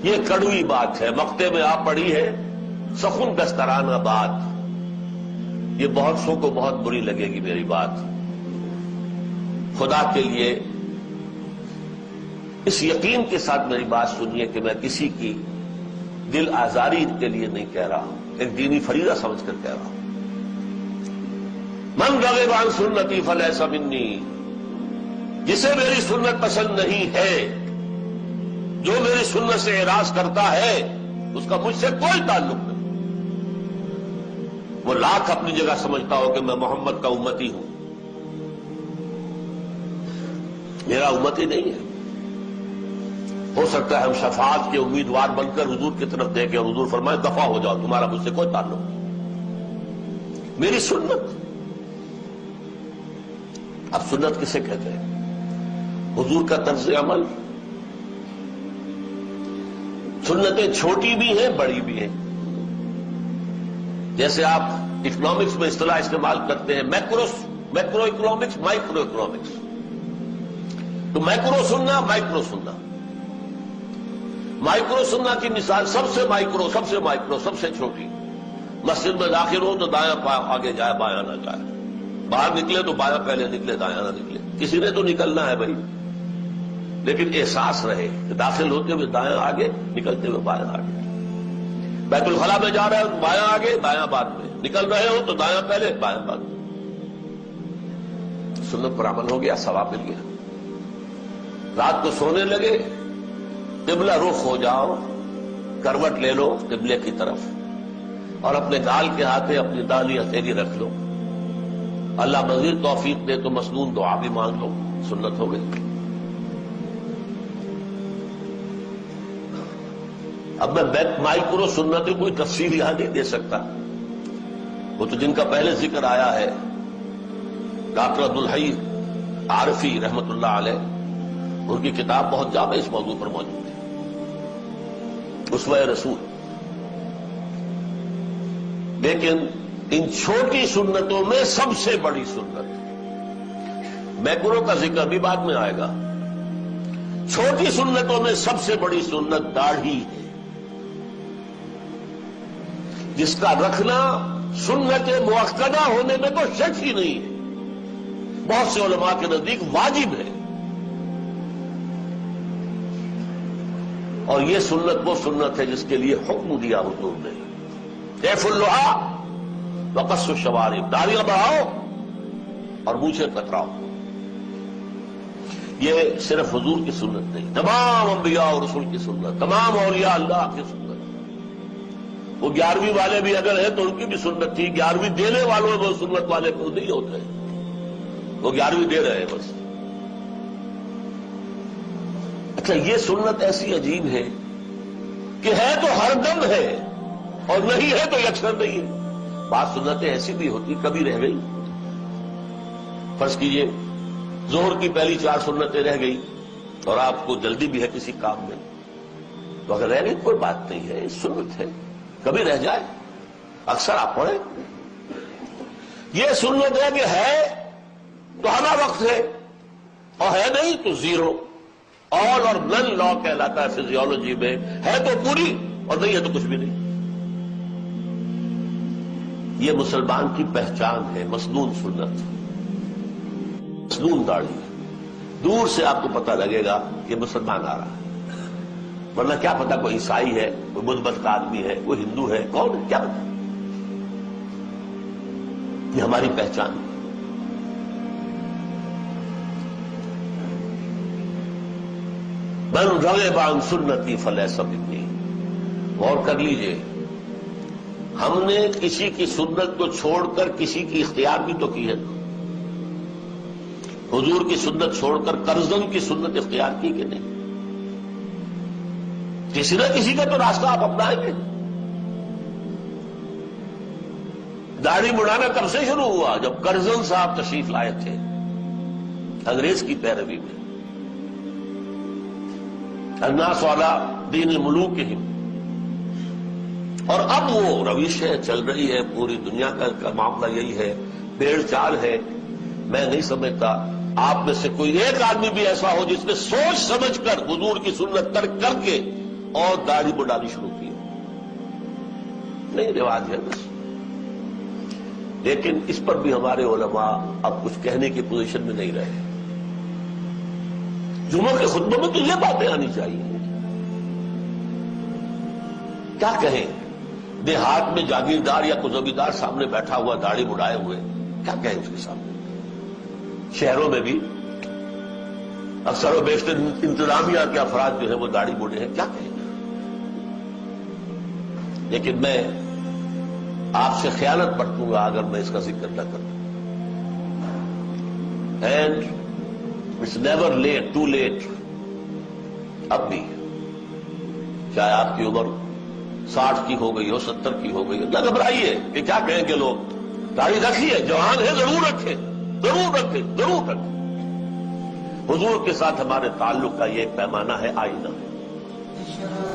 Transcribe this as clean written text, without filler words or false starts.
یہ کڑوی بات ہے، مقطع میں آپ پڑھی ہے سخن دسترانہ بات. یہ بہت سو کو بہت بری لگے گی میری بات. خدا کے لیے اس یقین کے ساتھ میری بات سنیے کہ میں کسی کی دل آزاری کے لیے نہیں کہہ رہا ہوں، ایک دینی فریضہ سمجھ کر کہہ رہا ہوں. من رغب عن سنتی فلیس منی، جسے میری سنت پسند نہیں ہے، جو میری سنت سے اعراض کرتا ہے، اس کا مجھ سے کوئی تعلق نہیں. وہ لاکھ اپنی جگہ سمجھتا ہو کہ میں محمد کا امتی ہوں، میرا امتی نہیں ہے. ہو سکتا ہے ہم شفاعت کے امیدوار بن کر حضور کی طرف دیکھیں اور حضور فرمائے دفع ہو جاؤ، تمہارا مجھ سے کوئی تعلق نہیں. میری سنت، اب سنت کسے کہتے ہیں؟ حضور کا طرز عمل. سنتیں چھوٹی بھی ہیں بڑی بھی ہیں. جیسے آپ اکنامکس میں اصطلاح استعمال کرتے ہیں میکرو اکنامکس، مائکرو اکنامکس. تو میکرو سننا، مائکرو سننا. مائکرو سننا کی مثال سب سے مائکرو، سب سے چھوٹی. مسجد میں داخل ہو تو دایاں آگے جائے بایاں نہ جائے، باہر نکلے تو بایاں پہلے نکلے دایاں نہ نکلے. کسی نے تو نکلنا ہے بھائی، لیکن احساس رہے کہ داخل ہوتے ہوئے دایاں آگے، نکلتے ہوئے بایاں آگے. بیت الخلاء میں جا رہے ہو تو بایاں آگے دایاں بعد میں، نکل رہے ہو تو دایاں پہلے بایاں بعد میں. سنت پر عمل ہو گیا، ثواب مل گیا. رات کو سونے لگے، قبلہ رخ ہو جاؤ، کروٹ لے لو قبلے کی طرف، اور اپنے گال کے ہاتھے اپنی داہنی ہتھیلی رکھ لو. اللہ مزید توفیق دے تو مسنون دعا بھی مانگ لو. سنت ہو گئی. اب میں مائکرو سنت کی کوئی تفصیل یہاں نہیں دے سکتا. وہ تو جن کا پہلے ذکر آیا ہے، ڈاکٹر عبدالحی عارفی رحمت اللہ علیہ، ان کی کتاب بہت جامع اس موضوع پر موجود ہے، اسوہ رسول. لیکن ان چھوٹی سنتوں میں سب سے بڑی سنت، میکرو کا ذکر بھی بعد میں آئے گا، چھوٹی سنتوں میں سب سے بڑی سنت داڑھی ہے، جس کا رکھنا سنت مؤکدہ ہونے میں تو شک ہی نہیں ہے. بہت سے علماء کے نزدیک واجب ہے. اور یہ سنت وہ سنت ہے جس کے لیے حکم دیا حضور نے، ایف اللحا وقص الشوارب، داڑیاں بڑھاؤ اور مونچھیں کتراؤ. یہ صرف حضور کی سنت نہیں، تمام انبیاء اور رسول کی سنت، تمام اولیاء اللہ کی سنت. وہ 11ویں والے بھی اگر ہیں تو ان کی بھی سنت تھی. 11ویں دینے والوں میں وہ سنت والے کو نہیں ہوتے، وہ 11ویں دے رہے ہیں بس. اچھا، یہ سنت ایسی عجیب ہے کہ ہے تو ہر دم ہے اور نہیں ہے تو یکسر نہیں ہے. بعض سنتیں ایسی بھی ہوتی کبھی رہ گئی. فرض کیجئے ظہر کی پہلی 4 سنتیں رہ گئی اور آپ کو جلدی بھی ہے کسی کام میں، تو اگر رہ گئی کوئی بات نہیں ہے، سنت ہے، کبھی رہ جائے، اکثر آپ پڑھیں. یہ سنت ہے کہ ہے تو ہمارا وقت ہے اور ہے نہیں تو زیرو. آل اور نن لا کہلاتا ہے فزیولوجی میں، ہے تو پوری اور نہیں ہے تو کچھ بھی نہیں. یہ مسلمان کی پہچان ہے، مسنون سنت، مسنون داڑھی. دور سے آپ کو پتہ لگے گا کہ مسلمان آ رہا ہے، ورنہ کیا پتا کوئی عیسائی ہے، کوئی بدھ مت کا آدمی ہے، کوئی ہندو ہے، کون ہے کیا پتا. یہ ہماری پہچان ہے. من رغب عن سنتی فلیس منی. غور کر لیجئے، ہم نے کسی کی سنت کو چھوڑ کر کسی کی اختیار بھی تو کی ہے. حضور کی سنت چھوڑ کر کرزن کی سنت اختیار کی کہ نہیں؟ کسی نہ کسی کا تو راستہ آپ اپنائیں گے. داڑھی مڑانا کب سے شروع ہوا؟ جب کرزن صاحب تشریف لائے تھے انگریز کی پیروی میں. الناس علی دین ملوکہم. اور اب وہ روش ہے، چل رہی ہے، پوری دنیا کا معاملہ یہی ہے، بھیڑ چال ہے. میں نہیں سمجھتا آپ میں سے کوئی ایک آدمی بھی ایسا ہو جس نے سوچ سمجھ کر حضور کی سنت ترک کر کے اور داڑھی بڑھانی شروع کی. نہیں رواج ہے بس. لیکن اس پر بھی ہمارے علماء اب کچھ کہنے کی پوزیشن میں نہیں رہے. جمعہ کے خطبوں میں تو یہ باتیں آنی چاہیے. کیا کہیں؟ دیہات میں جاگیردار یا کزمیدار سامنے بیٹھا ہوا داڑھی مڑائے ہوئے، کیا کہیں اس کے سامنے؟ شہروں میں بھی اکثر و بیشتر انتظامیہ کے افراد جو ہیں وہ داڑھی مڑے ہیں، کیا کہیں؟ لیکن میں آپ سے خیانت برتوں گا اگر میں اس کا ذکر نہ کروں. And it's never late, too late. اب بھی چاہے آپ کی عمر 60 کی ہو گئی ہو، 70 کی ہو گئی ہو، نہ گھبرائیے کہ کیا کہیں گے لوگ. داڑھی رکھیے، جوان ہے ضرور رکھیں، ضرور رکھیں، ضرور رکھیں. حضور کے ساتھ ہمارے تعلق کا یہ ایک پیمانہ ہے، آئینہ ہے.